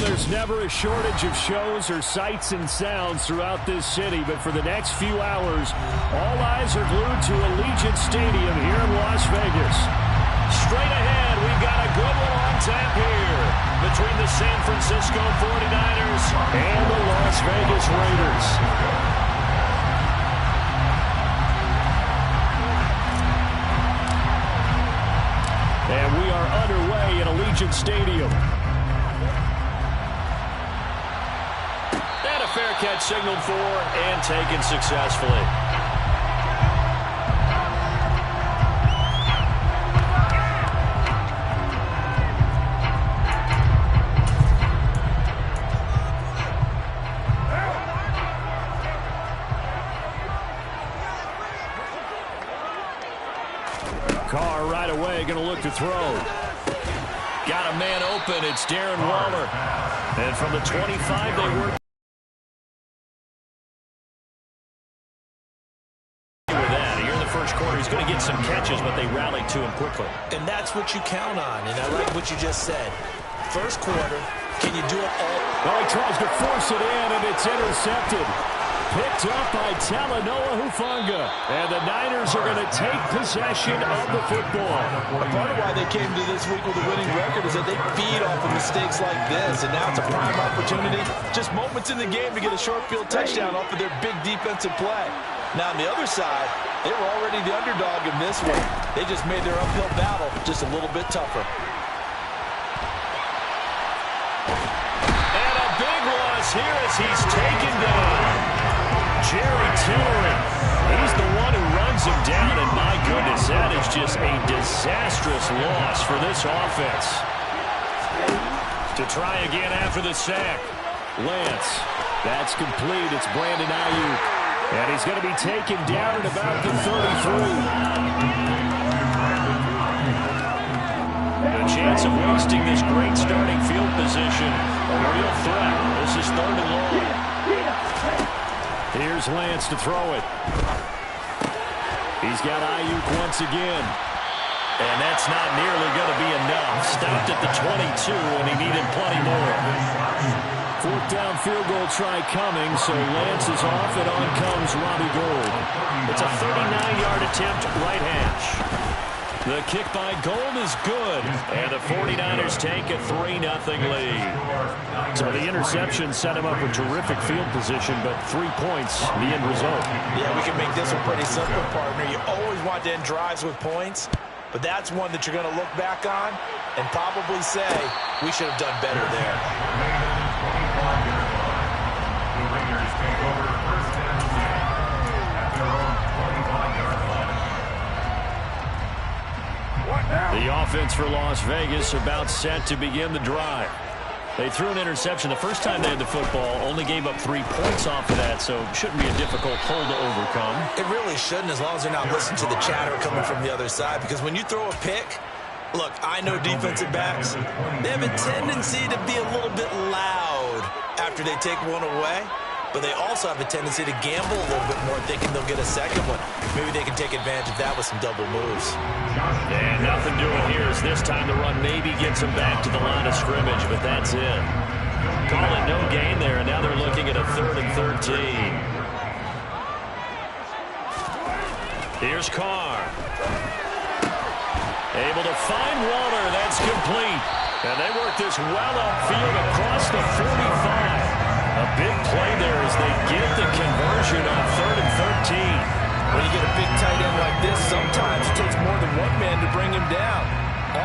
there's never a shortage of shows or sights and sounds throughout this city, but for the next few hours, all eyes are glued to Allegiant Stadium here in Las Vegas. Straight ahead, we've got a good one on tap here between the San Francisco 49ers and the Las Vegas Raiders. And we are underway at Allegiant Stadium. And a fair catch signaled for and taken successfully. Carr right away going to look to throw. Got a man open. It's Darren Waller. And from the 25, they work with that. Here in the first quarter, he's going to get some catches, but they rallied to him quickly. And that's what you count on, and I like what you just said. First quarter, can you do it all? Well, he tries to force it in, and it's intercepted. Picked up by Talanoa Hufanga. And the Niners are going to take possession of the football. A part of why they came to this week with a winning record is that they feed off of mistakes like this. And now it's a prime opportunity, just moments in the game to get a short field touchdown off of their big defensive play. Now on the other side, they were already the underdog in this one. They just made their uphill battle just a little bit tougher. And a big loss here as he's taken down. Jerry Tillery, he's the one who runs him down, and my goodness, that is just a disastrous loss for this offense. To try again after the sack. Lance, that's complete. It's Brandon Ayuk, and he's going to be taken down at about the 33. A chance of wasting this great starting field position. A real threat. This is 3rd and long. Here's Lance to throw it. He's got Ayuk once again. And that's not nearly going to be enough. Stopped at the 22, and he needed plenty more. 4th down field goal try coming, so Lance is off, and on comes Robbie Gould. It's a 39-yard attempt, right hash. The kick by Gould is good, and the 49ers take a 3-0 lead. So the interception set him up with terrific field position, but 3 points, the end result. Yeah, we can make this one pretty simple, partner. You always want to end drives with points, but that's one that you're going to look back on and probably say, we should have done better there. The offense for Las Vegas about set to begin the drive. They threw an interception the first time they had the football, only gave up 3 points off of that, so it shouldn't be a difficult hole to overcome. It really shouldn't, as long as they're not listening to the chatter coming from the other side, because when you throw a pick, look, I know defensive backs, they have a tendency to be a little bit loud after they take one away. But they also have a tendency to gamble a little bit more, thinking they'll get a second one. Maybe they can take advantage of that with some double moves. And nothing doing here is this time the run maybe gets them back to the line of scrimmage, but that's it. Call it no gain there, and now they're looking at a 3rd and 13. Here's Carr. Able to find Waller. That's complete. And they work this well upfield across the 45. A big play there as they get the conversion on 3rd and 13. When you get a big tight end like this, sometimes it takes more than one man to bring him down.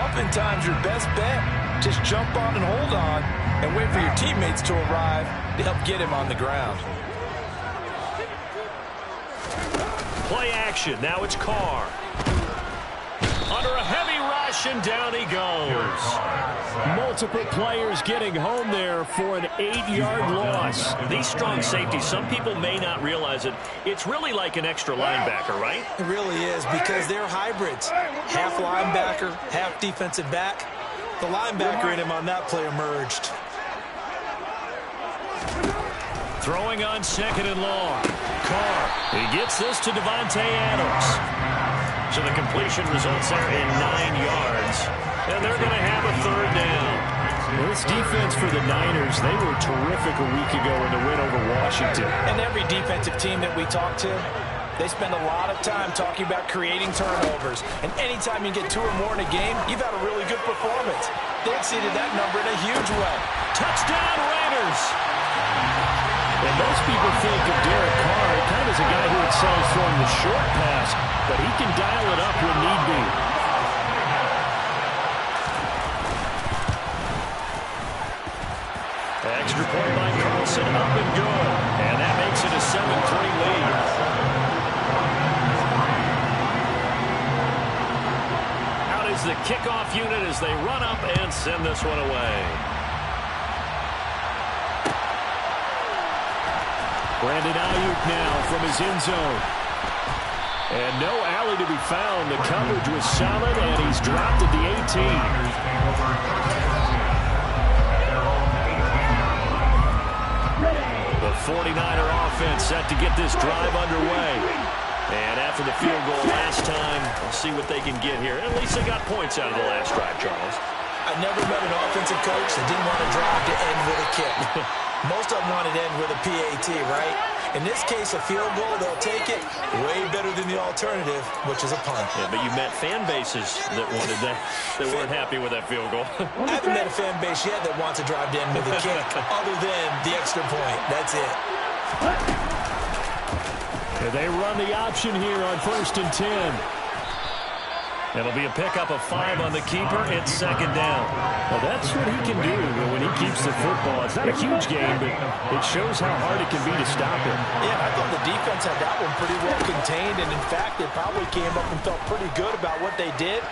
Oftentimes, your best bet, just jump on and hold on and wait for your teammates to arrive to help get him on the ground. Play action. Now it's Carr. Under a heavy rush, and down he goes. Multiple players getting home there for an 8-yard loss. These strong safeties, some people may not realize it. It's really like an extra linebacker, right? It really is, because they're hybrids. Half linebacker, half defensive back. The linebacker in him on that play emerged. Throwing on 2nd and long. Carr, he gets this to Devontae Adams. So the completion results there in 9 yards. And they're going to have a 3rd down. This defense for the Niners, they were terrific a week ago in the win over Washington. And every defensive team that we talk to, they spend a lot of time talking about creating turnovers. And anytime you get 2 or more in a game, you've had a really good performance. They exceeded that number in a huge way. Touchdown, Raiders! And most people think of Derek Carr kind of as a guy who excels throwing the short pass, but he can dial it up when need be. Extra point by Carlson, up and good. And that makes it a 7-3 lead. Out is the kickoff unit as they run up and send this one away. Brandon Ayuk now from his end zone. And no alley to be found. The coverage was solid, and he's dropped at the 18. The 49er offense set to get this drive underway. And after the field goal last time, we'll see what they can get here. At least they got points out of the last drive, Charles. I never met an offensive coach that didn't want to drive to end with a kick. Most of them want it to end with a PAT, right? In this case, a field goal, they'll take it way better than the alternative, which is a punt. Yeah, but you met fan bases that wanted that, that weren't happy with that field goal. I haven't met a fan base yet that wants to drive to end with a kick, other than the extra point. That's it. Yeah, they run the option here on 1st and 10. It'll be a pickup of 5 on the keeper. It's 2nd down. Well, that's what he can do when he keeps the football. It's not a huge game, but it shows how hard it can be to stop him. Yeah, I thought the defense had that one pretty well contained, and in fact, they probably came up and felt pretty good about what they did.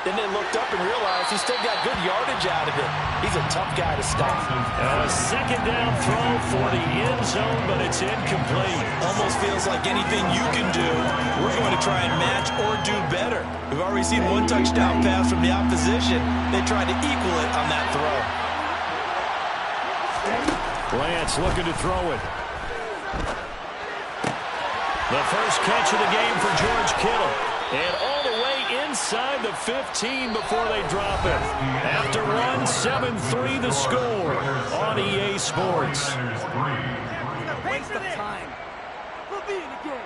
Then they looked up and realized he still got good yardage out of it. He's a tough guy to stop. A 2nd down throw for the end zone, but it's incomplete. Almost feels like anything you can do, we're going to try and match or do better. We've already seen 1 touchdown pass from the opposition. They tried to equal it on that throw. Lance looking to throw it. The first catch of the game for George Kittle. And all the way inside the 15 before they drop it. After 1, 7-3 the score on EA Sports. Waste of time. We'll be in the game.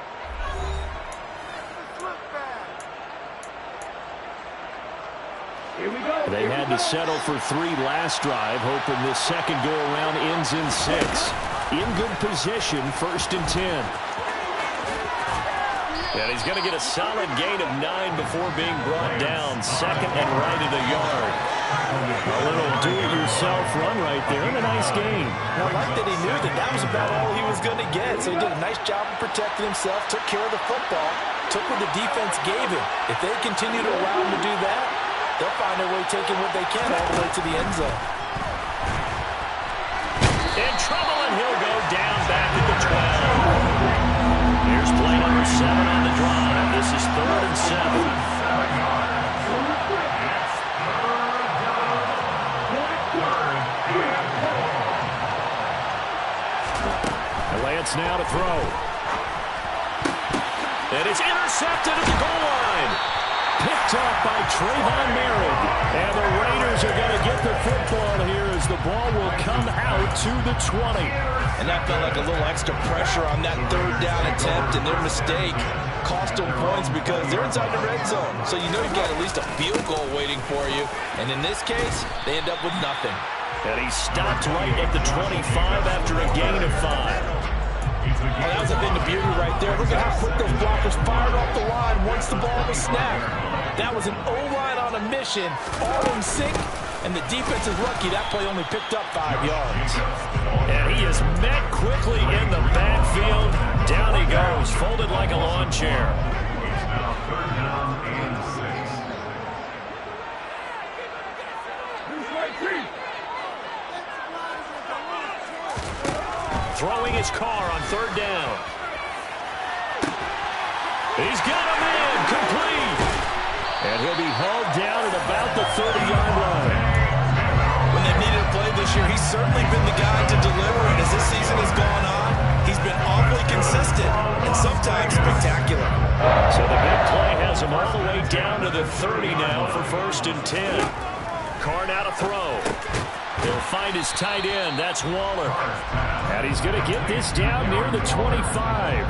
Here we go. They had to settle for 3 last drive, hoping this second go-around ends in 6. In good position, 1st and 10. And he's going to get a solid gain of 9 before being brought down. 2nd and right at a yard. A little do-it-yourself run right there, and a nice gain. I like that he knew that that was about all he was going to get. So he did a nice job of protecting himself, took care of the football, took what the defense gave him. If they continue to allow him to do that, they'll find their way taking what they can all the way to the end zone. In trouble, and he'll go down back at the 12. Here's play number 7 on the drive. This is 3rd and 7. Lance now to throw. And it's intercepted at the goal line. Picked up by Trayvon Merritt. And the Raiders are going to get the football here as the ball will come out to the 20. And that felt like a little extra pressure on that 3rd down attempt, and their mistake cost them points because they're inside the red zone. So you know you've got at least a field goal waiting for you. And in this case, they end up with nothing. And he stopped right at the 25 after a gain of 5. Oh, that was a thing of beauty right there. Look at how quick those blockers fired off the line once the ball was snapped. That was an O-line on a mission, all in sync, and the defense is lucky that play only picked up 5 yards. And he is met quickly in the backfield. Down he goes, folded like a lawn chair. Throwing his car on 3rd down. He's got a man complete. And he'll be hauled down at about the 30-yard line. When they've needed a play this year, he's certainly been the guy to deliver. And as this season has gone on, he's been awfully consistent and sometimes spectacular. So the big play has him all the way down to the 30 now for 1st and 10. Carr now to throw. He'll find his tight end. That's Waller. And he's going to get this down near the 25.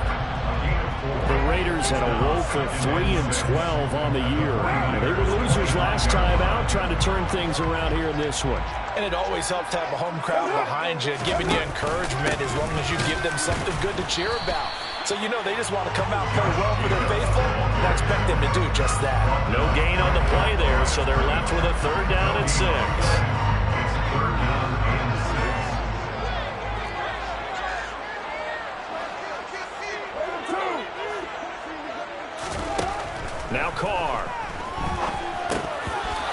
The Raiders had a woeful 3-12 on the year. They were losers last time out, trying to turn things around here in this one. And it always helps to have a home crowd behind you, giving you encouragement as long as you give them something good to cheer about. So you know they just want to come out and play well for their faithful, and I expect them to do just that. No gain on the play there, so they're left with a 3rd down and 6. Now Carr.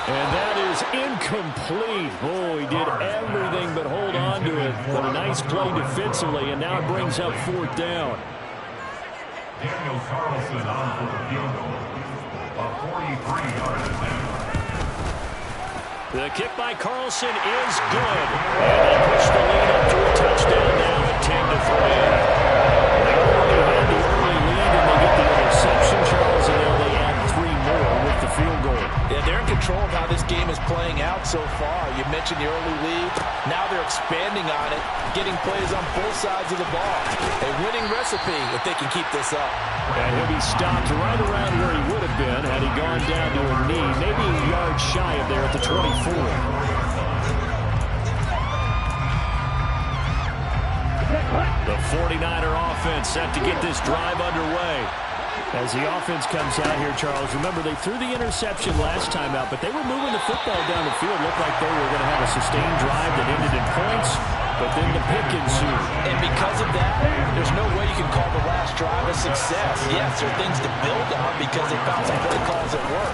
And that is incomplete. Oh, he did everything but hold on to it. But a nice play defensively, and now it brings up 4th down. Daniel Carlson on for the field goal. A 43-yard attempt. The kick by Carlson is good. And they push the lead up to a touchdown now at 10-3. They already had the early lead, and they get the interception, Charles, and now they add 3 more with the field goal. Yeah, they're in control of how this game is playing out so far. You mentioned the early lead. Now they're expanding on it, getting plays on both sides of the ball. A winning recipe if they can keep this up. And he'll be stopped right around where he would have been had he gone down to a knee, maybe a yard shy of there at the 24. The 49er offense set to get this drive underway. As the offense comes out here, Charles, remember they threw the interception last time out, but they were moving the football down the field. Looked like they were going to have a sustained drive that ended in points, but then the pick ensued. And because of that, there's no way you can call the last drive a success. Yes, there are things to build on because they found some play calls that work.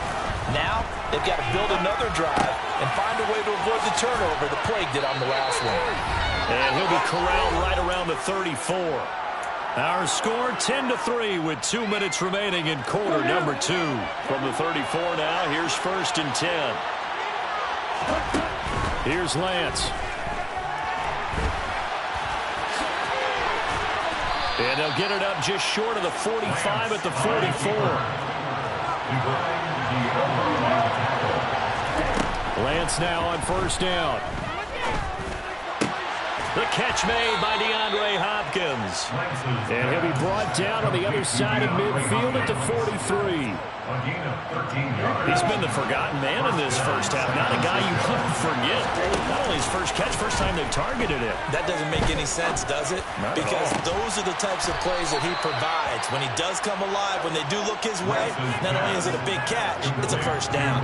Now, they've got to build another drive and find a way to avoid the turnover the Plague did on the last one. And he'll be corralled right around the 34. Our score 10-3 with 2 minutes remaining in quarter number 2. From the 34 now, here's 1st and 10. Here's Lance. And they'll get it up just short of the 45 at the 44. Lance now on 1st down. The catch made by DeAndre Hopkins. And he'll be brought down on the other side of midfield at the 43. He's been the forgotten man in this first half. Not a guy you want to forget. Not only his first catch, first time they've targeted him. That doesn't make any sense, does it? Because those are the types of plays that he provides. When he does come alive, when they do look his way, not only is it a big catch, it's a 1st down.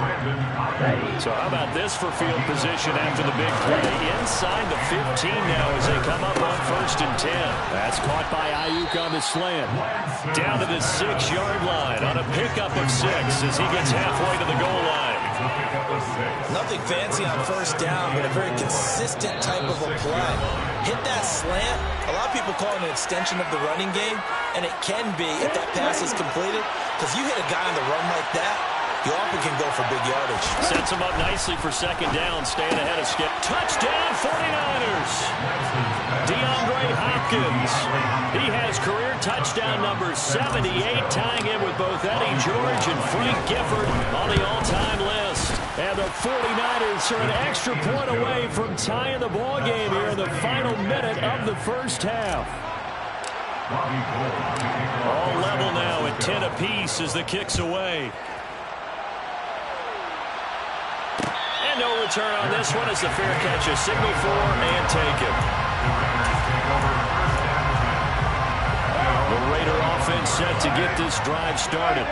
So how about this for field position after the big play? Inside the 15 now as they come up on 1st and 10. That's caught by Ayuk on the slant. Down to the 6-yard line on a pickup of 6 as he gets halfway to the goal line. Nothing fancy on 1st down, but a very consistent type of a play. Hit that slant. A lot of people call it an extension of the running game, and it can be if that pass is completed, because you hit a guy on the run like that, you often can go for big yardage. Sets him up nicely for 2nd down, staying ahead of Skip. Touchdown 49ers! DeAndre Hopkins. He has career touchdown number 78, tying him with both Eddie George and Frank Gifford on the all-time list. And the 49ers are an extra point away from tying the ball game here in the final minute of the first half. All level now at 10 apiece as the kick's away. And no return on this one as the fair catch is signaled for and taken. The Raider offense set to get this drive started.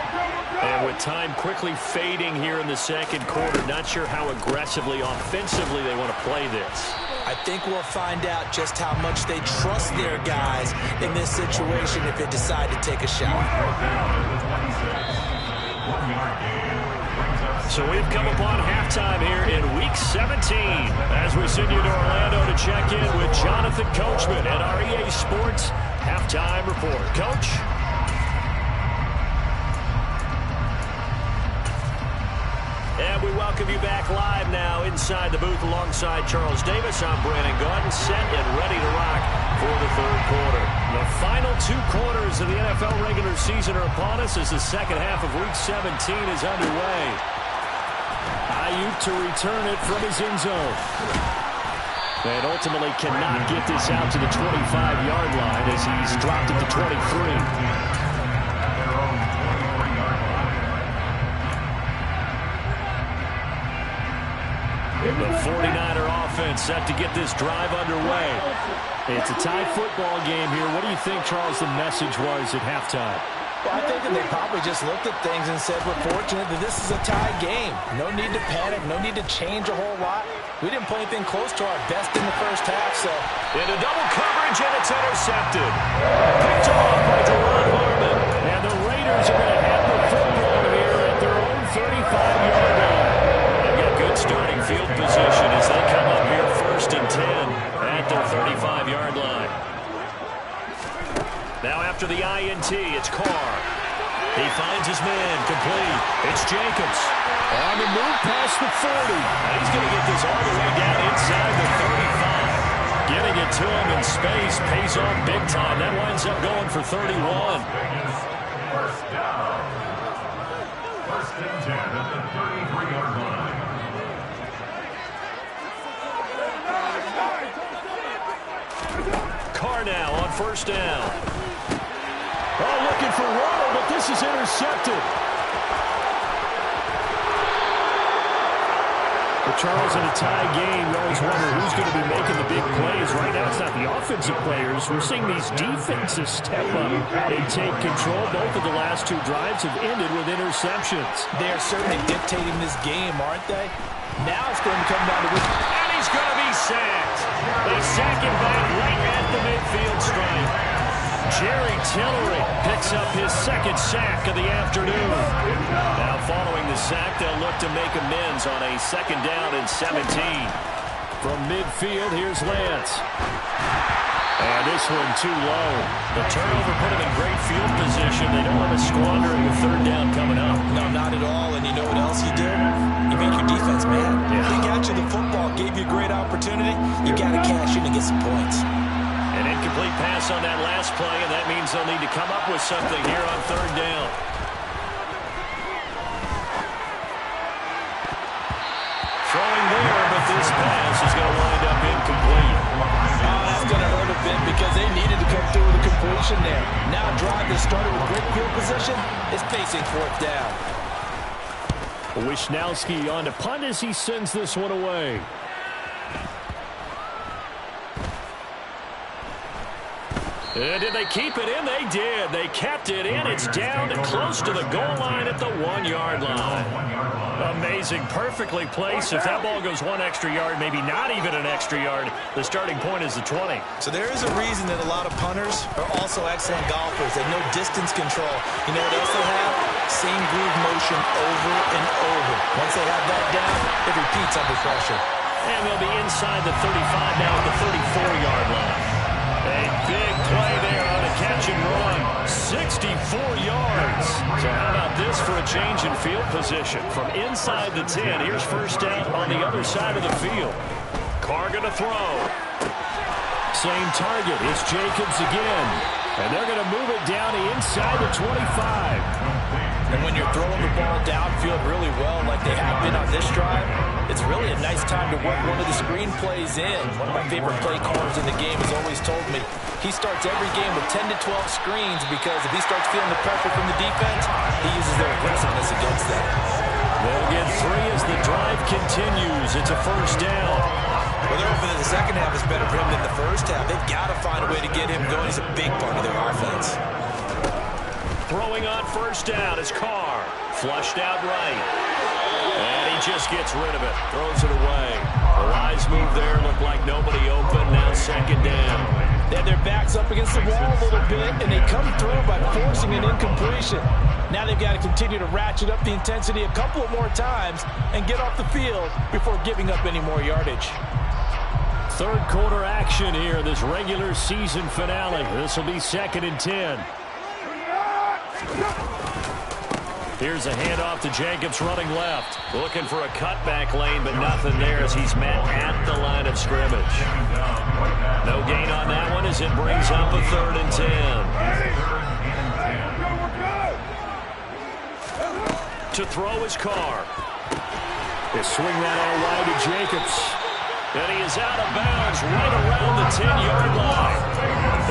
And with time quickly fading here in the 2nd quarter, not sure how aggressively, offensively they want to play this. I think we'll find out just how much they trust their guys in this situation if they decide to take a shot. So we've come upon halftime here in Week 17 as we send you to Orlando to check in with Jonathan Coachman at our EA Sports Halftime Report. Coach? And we welcome you back live now inside the booth alongside Charles Davis. I'm Brandon Gordon, set and ready to rock for the 3rd quarter. The final 2 quarters of the NFL regular season are upon us as the 2nd half of Week 17 is underway. Ayuk to return it from his end zone. And ultimately cannot get this out to the 25-yard line as he's dropped it to 23. The 49er offense set to get this drive underway. It's a tie football game here. What do you think, Charles, the message was at halftime? Well, I think that they probably just looked at things and said, we're fortunate that this is a tie game. No need to panic, no need to change a whole lot. We didn't play anything close to our best in the first half, so. Into double coverage, and it's intercepted. Picked off by Deron Harmon. And the Raiders are going to have the football here at their own 35-yard line. They've got good starting field position as they come up here 1st and 10 at their 35-yard line. Now after the INT, it's Carr. He finds his man, complete. It's Jacobs. On the move past the 40. And he's going to get this all the way down inside the 35. Getting it to him in space pays off big time. That winds up going for 31. First down. 1st and 10 at the 33-yard line. Carr now on 1st down. Oh, looking for Waddle, but this is intercepted. But Charles, in a tie game, you always wonder who's going to be making the big plays. Right now, it's not the offensive players. We're seeing these defenses step up and take control. Both of the last 2 drives have ended with interceptions. They're certainly dictating this game, aren't they? Now it's going to come down to which. And he's going to be sacked. They sack him back right at the midfield stripe. Jerry Tillery picks up his 2nd sack of the afternoon. Now following the sack, they'll look to make amends on a 2nd down and 17. From midfield, here's Lance. And this one too low. The turnover put him in great field position. They don't want to squander the 3rd down coming up. No, not at all. And you know what else you do? You make your defense mad. Yeah. They got you the football, gave you a great opportunity. You got to cash in and get some points. An incomplete pass on that last play, and that means they'll need to come up with something here on 3rd down. Throwing there, but this pass is going to wind up incomplete. Oh, that's going to hurt a bit because they needed to come through with a completion there. Now a drive that started with great field position is facing 4th down. Wisnowski on to punt as he sends this one away. Did they keep it in? They did. They kept it in. It's down to close to the goal line at the 1-yard line. Amazing. Perfectly placed. If that ball goes 1 extra yard, maybe not even an extra yard, the starting point is the 20. So there is a reason that a lot of punters are also excellent golfers. They know distance control. You know what else they have? Same groove motion over and over. Once they have that down, it repeats under pressure. And they'll be inside the 35 now at the 34-yard line. A big play there on a catch and run. 64 yards. So how about this for a change in field position? From inside the 10, here's 1st down on the other side of the field. Carr going to throw. Same target. It's Jacobs again. And they're going to move it down to inside the 25. And when you're throwing the ball downfield really well like they have been on this drive, it's really a nice time to work one of the screen plays in. One of my favorite play callers in the game has always told me he starts every game with 10 to 12 screens because if he starts feeling the pressure from the defense, he uses their aggressiveness against them. They'll get 3 as the drive continues. It's a 1st down. Well, they're hoping that the second half is better for him than the first half. They've got to find a way to get him going. He's a big part of their offense. Throwing on 1st down is Carr. Flushed out right. And he just gets rid of it. Throws it away. The wise move there. Looked like nobody open. Now 2nd down. They had their backs up against the wall a little bit, and they come through by forcing an incompletion. Now they've got to continue to ratchet up the intensity a couple of more times and get off the field before giving up any more yardage. 3rd quarter action here in this regular season finale. This will be 2nd and 10. Here's a handoff to Jacobs running left. Looking for a cutback lane, but nothing there as he's met at the line of scrimmage. No gain on that one as it brings up a 3rd and 10. To throw his Carr. They swing that all wide to Jacobs. And he is out of bounds right around the 10-yard line.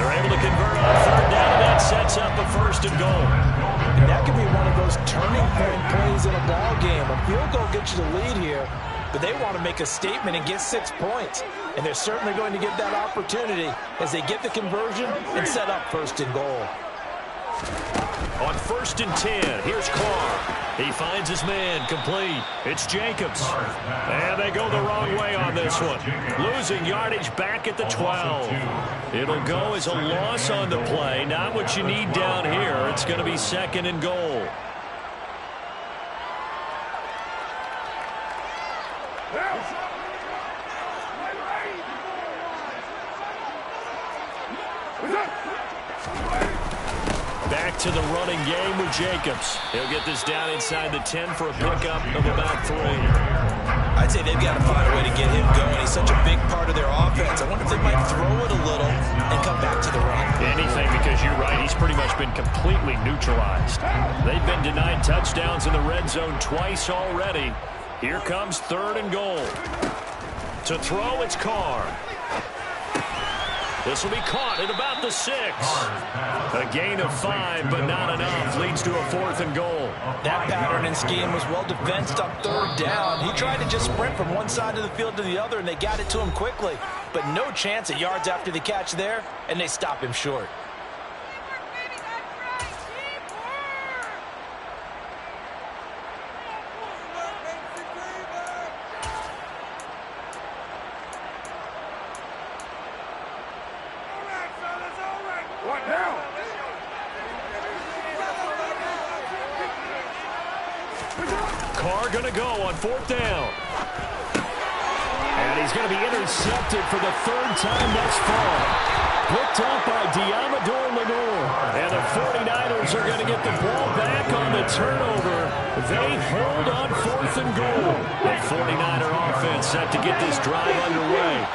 They're able to convert on third down, and that sets up a first and goal. And that could be one of those turning point plays in a ball game. A field goal gets you the lead here, but they want to make a statement and get 6 points. And they're certainly going to get that opportunity as they get the conversion and set up first and goal. On 1st and 10, here's Carr. He finds his man, complete. It's Jacobs. And they go the wrong way on this one. Losing yardage back at the 12. It'll go as a loss on the play. Not what you need down here. It's going to be 2nd and goal. Back to the running game with Jacobs. He'll get this down inside the 10 for a pickup of about 3. I'd say they've got to find a way to get him going. He's such a big part of their offense. I wonder if they might throw it a little and come back to the run. Anything, because you're right. He's pretty much been completely neutralized. They've been denied touchdowns in the red zone twice already. Here comes 3rd and goal. To throw, it's Carr. This will be caught at about the 6. A gain of 5, but not enough. Leads to a 4th and goal. That pattern and scheme was well defensed on 3rd down. He tried to just sprint from one side of the field to the other, and they got it to him quickly. But no chance at yards after the catch there, and they stop him short. Carr going to go on 4th down. And he's going to be intercepted for the 3rd time thus far. Picked up by Diamador Lenore. And the 49ers are going to get the ball back on the turnover. They hold on 4th and goal. The 49er offense set to get this drive underway.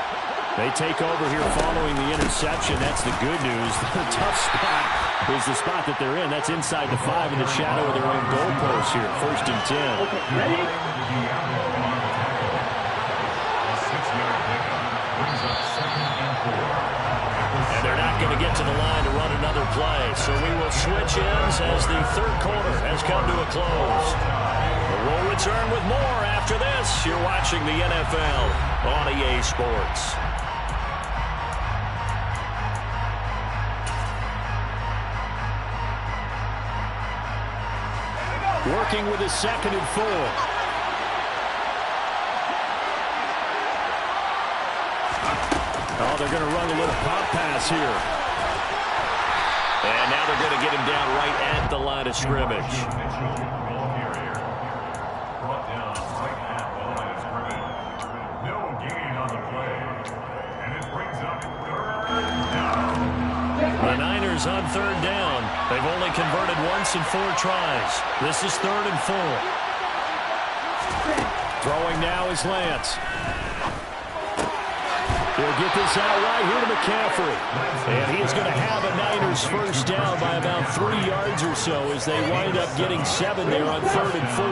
They take over here following the interception. That's the good news. The tough spot is the spot that they're in. That's inside the 5 in the shadow of their own goalpost here. 1st and 10. Okay, ready? A 6-yard pickup brings up 2nd and 4. And they're not going to get to the line to run another play. So we will switch ends as the 3rd quarter has come to a close. We'll return with more after this. You're watching the NFL on EA Sports. Working with his 2nd and 4. Oh, they're going to run a little pop pass here. And now they're going to get him down right at the line of scrimmage. Brought down right at the line of scrimmage. No gain on the play. And it brings up 3rd down. The Niners on 3rd down. They've only converted once in 4 tries. This is 3rd and 4. Throwing now is Lance. He'll get this out right here to McCaffrey. And he is going to have a Niners 1st down by about 3 yards or so as they wind up getting 7 there on 3rd and 4.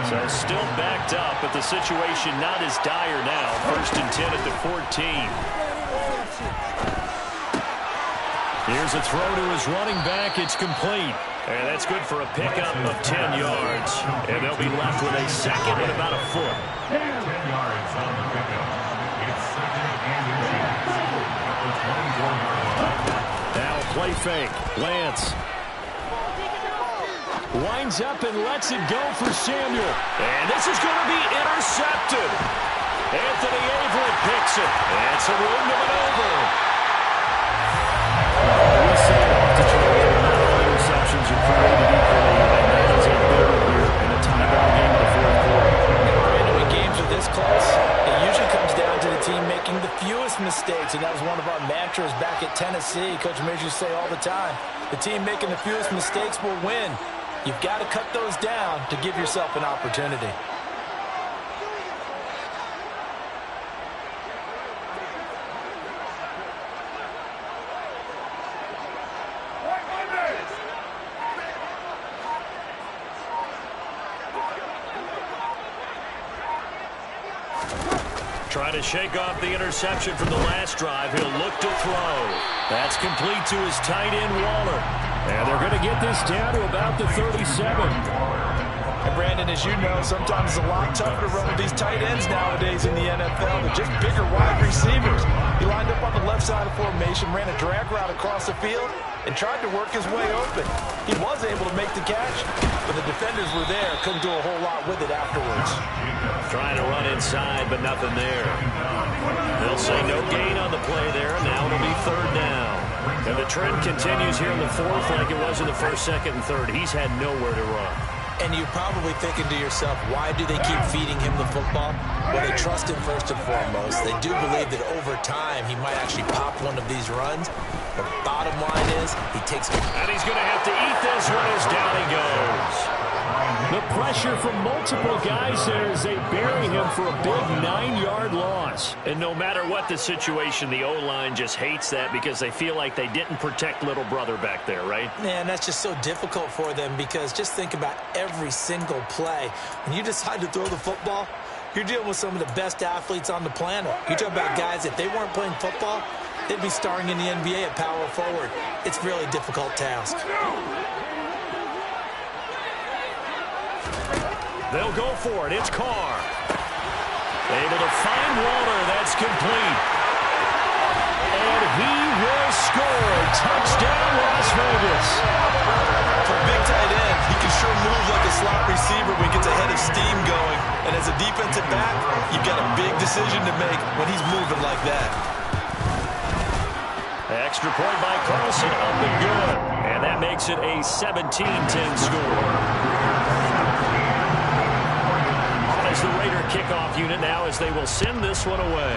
So still backed up, but the situation not as dire now. 1st and 10 at the 14. Here's a throw to his running back. It's complete. And that's good for a pickup of 10 yards. And they'll be left with a 2nd and about a foot. 10 yards on the pickup. It's 2nd and inches at the 24-yard line. Now play fake. Lance winds up and lets it go for Samuel. And this is going to be intercepted. Anthony Averett picks it. And it's a room to maneuver. We say often not all interceptions are created equally, and that is a big one here in a tie-ball game in the 4th quarter. And when games are this close, it usually comes down to the team making the fewest mistakes, and that was one of our mantras back at Tennessee. Coach Major used to say all the time, the team making the fewest mistakes will win. You've got to cut those down to give yourself an opportunity. Trying to shake off the interception from the last drive. He'll look to throw. That's complete to his tight end, Waller. And they're going to get this down to about the 37. And Brandon, as you know, sometimes it's a lot tougher to run with these tight ends nowadays in the NFL. They're just bigger wide receivers. He lined up on the left side of formation, ran a drag route across the field, and tried to work his way open. He was able to make the catch, but the defenders were there. Couldn't do a whole lot with it afterwards. Trying to run inside, but nothing there. They'll say no gain on the play there, and now it'll be third down. And the trend continues here in the fourth like it was in the first, second, and third. He's had nowhere to run. And you're probably thinking to yourself, why do they keep feeding him the football? Well, they trust him first and foremost. They do believe that over time he might actually pop one of these runs. But bottom line is, he takes... And he's going to have to eat this one as down he goes. The pressure from multiple guys there as they bury him for a big 9-yard loss. And no matter what the situation, the O-line just hates that because they feel like they didn't protect little brother back there, right? Man, that's just so difficult for them because just think about every single play. When you decide to throw the football, you're dealing with some of the best athletes on the planet. You talk about guys, if they weren't playing football, they'd be starring in the NBA at power forward. It's a really difficult task. They'll go for it. It's Carr. Able to find Waller. That's complete. And he will score. Touchdown, Las Vegas. For a big tight end, he can sure move like a slot receiver when he gets ahead of steam going. And as a defensive back, you've got a big decision to make when he's moving like that. Extra point by Carlson, up and good. And that makes it a 17-10 score. As the Raider kickoff unit now as they will send this one away.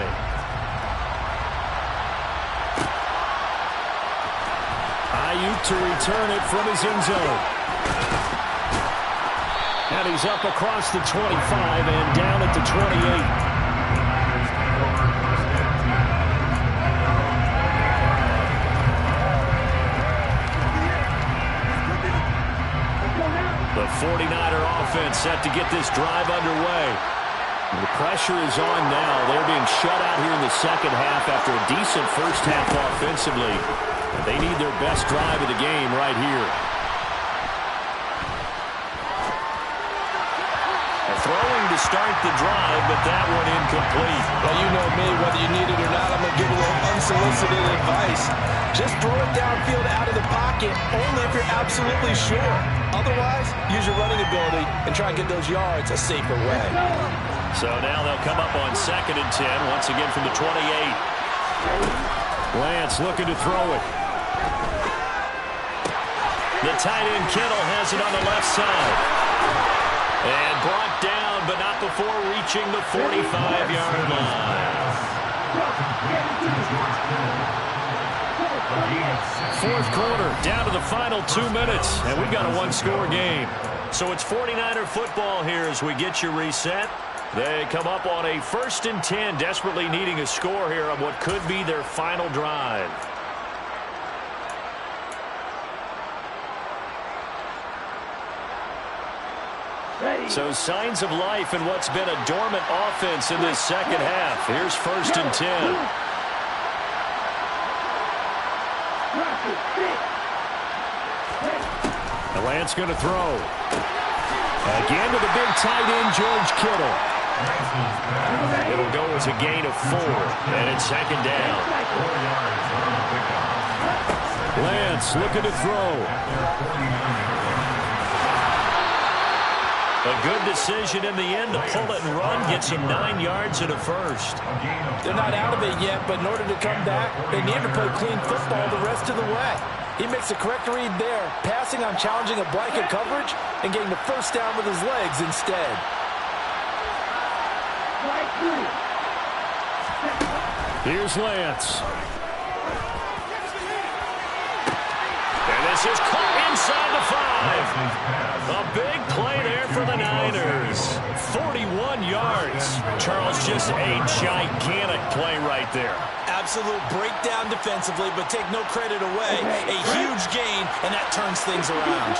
Ayuk to return it from his end zone. And he's up across the 25 and down at the 28. The 49er offense set to get this drive underway. The pressure is on now. They're being shut out here in the second half after a decent first half offensively. They need their best drive of the game right here. Throwing to start the drive, but that one incomplete. Well, you know me, whether you need it or not, I'm going to give a little unsolicited advice. Just throw it downfield out of the pocket, only if you're absolutely sure. Otherwise, use your running ability and try and get those yards a safer way. So now they'll come up on 2nd and 10, once again from the 28. Lance looking to throw it. The tight end Kittle has it on the left side. And brought down, but not before reaching the 45-yard line. Fourth quarter, down to the final 2 minutes, and we've got a one-score game. So it's 49er football here as we get you reset. They come up on a 1st and 10, desperately needing a score here on what could be their final drive. So signs of life in what's been a dormant offense in this second half. Here's 1st and 10. The Lance going to throw. Again to the big tight end, George Kittle. It'll go as a gain of 4, and it's 2nd down. Lance looking to throw. A good decision in the end to pull it and run, gets him 9 yards and a first. They're not out of it yet, but in order to come back, they need to play clean football the rest of the way. He makes the correct read there, passing on challenging a blanket coverage and getting the first down with his legs instead. Here's Lance. And this is caught inside the 5. A big play there for the Niners. 41 yards. Charles, just a gigantic play right there. Absolute breakdown defensively, but take no credit away. A huge gain, and that turns things around.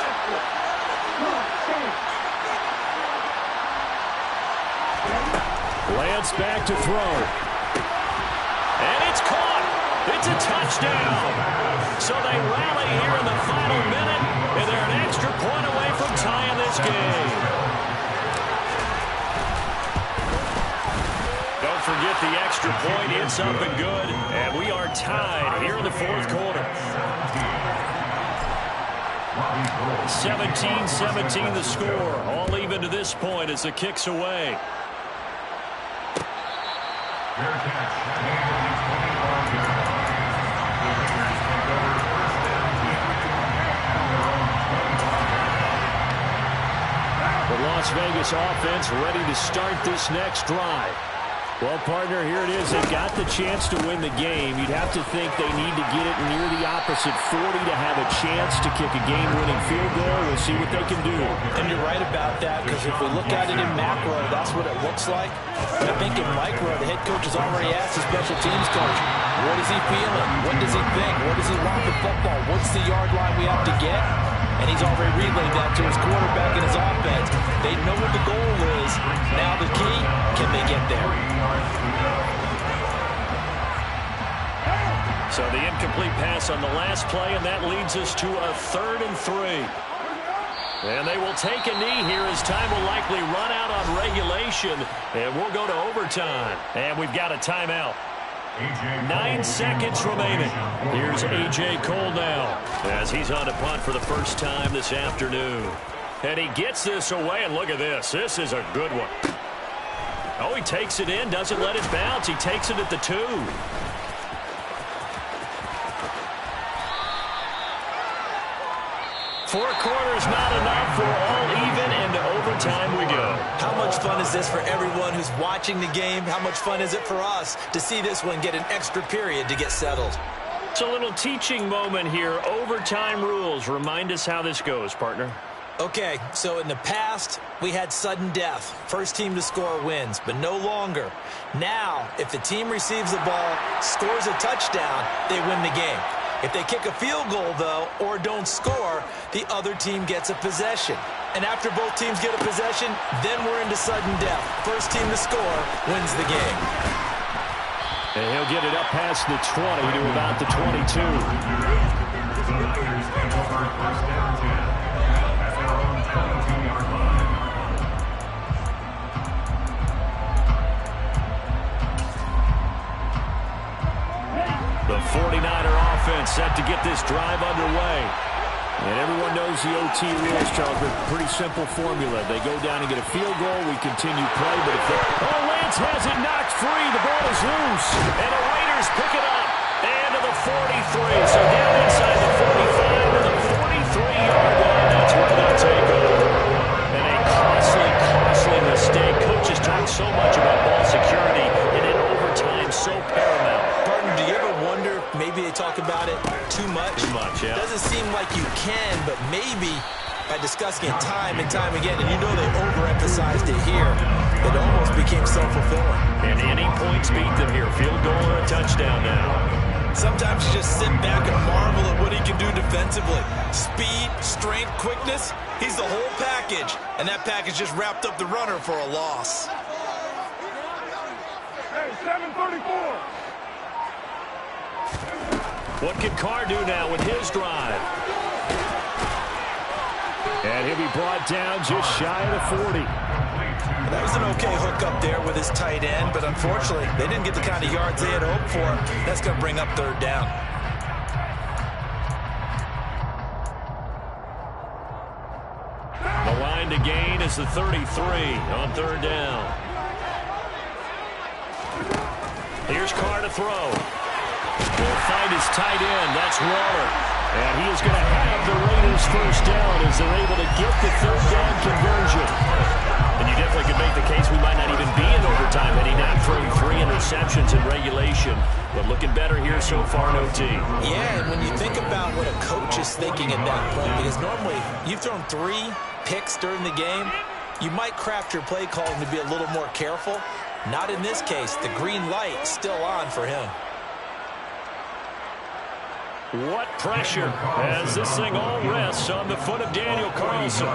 Lance back to throw. And it's caught. It's a touchdown. So they rally here in the final minute, and they're an extra point away from tying this game. Don't forget the extra point. It's up and good. And we are tied here in the fourth quarter. 17-17 the score. All even to this point as the kick's away. The Las Vegas offense ready to start this next drive. Well, partner, here it is. They got the chance to win the game. You'd have to think they need to get it near the opposite 40 to have a chance to kick a game-winning field goal. We'll see what they can do. And you're right about that, because if we look at it in macro, that's what it looks like. I think in micro, the head coach has already asked the special teams coach, what is he feeling? What does he think? What does he want for football? What's the yard line we have to get? And he's already relayed that to his quarterback and his offense. They know what the goal is. Now the key, can they get there? So the incomplete pass on the last play, and that leads us to a 3rd and 3. And they will take a knee here as time will likely run out on regulation. And we'll go to overtime. And we've got a timeout. 9 seconds remaining. Here's A.J. Cole now as he's on to punt for the first time this afternoon. And he gets this away, and look at this. This is a good one. Oh, he takes it in, doesn't let it bounce. He takes it at the 2. Four quarters not enough. For all even, and to overtime we go. How much fun is this for everyone who's watching the game? How much fun is it for us to see this one get an extra period to get settled? It's a little teaching moment here. Overtime rules. Remind us how this goes, partner. Okay, so in the past, we had sudden death. First team to score wins, but no longer. Now, if the team receives the ball, scores a touchdown, they win the game. If they kick a field goal, though, or don't score, the other team gets a possession. And after both teams get a possession, then we're into sudden death. First team to score wins the game. And he'll get it up past the 20 to about the 22. The 49er offense set to get this drive underway. And everyone knows the OT rules, Charles, but pretty simple formula. They go down and get a field goal, we continue play, but if Lance has it knocked free, the ball is loose, and the Raiders pick it up, and to the 43, so down inside the 45 to the 43-yard line, that's where they'll take over. And a costly mistake. Coaches talk so much about ball security, and in overtime, so paramount. Partner, do you ever wonder, maybe they talk about it too much? Too much, yeah. Doesn't seem like you can, but maybe by discussing it time and time again, and you know they overemphasized it here, it almost became self-fulfilling. And any points beat them here. Field goal or a touchdown now. Sometimes you just sit back and marvel at what he can do defensively. Speed, strength, quickness, he's the whole package. And that package just wrapped up the runner for a loss. Hey, 734. What can Carr do now with his drive? And he'll be brought down just shy of the 40. That was an okay hook up there with his tight end, but unfortunately, they didn't get the kind of yards they had hoped for. That's going to bring up 3rd down. The line to gain is the 33 on 3rd down. Here's Carr to throw. Will find his tight end. That's Waller. And he is going to have the Raiders first down as they're able to get the 3rd down conversion. And you definitely could make the case we might not even be in overtime heading out, throwing 3 interceptions in regulation. But looking better here so far in OT. Yeah, and when you think about what a coach is thinking at that point, because normally you've thrown 3 picks during the game, you might craft your play calling to be a little more careful. Not in this case. The green light still on for him. What pressure as this thing all rests on the foot of Daniel Carlson.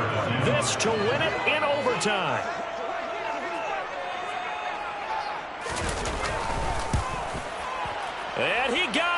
This to win it in overtime. And he got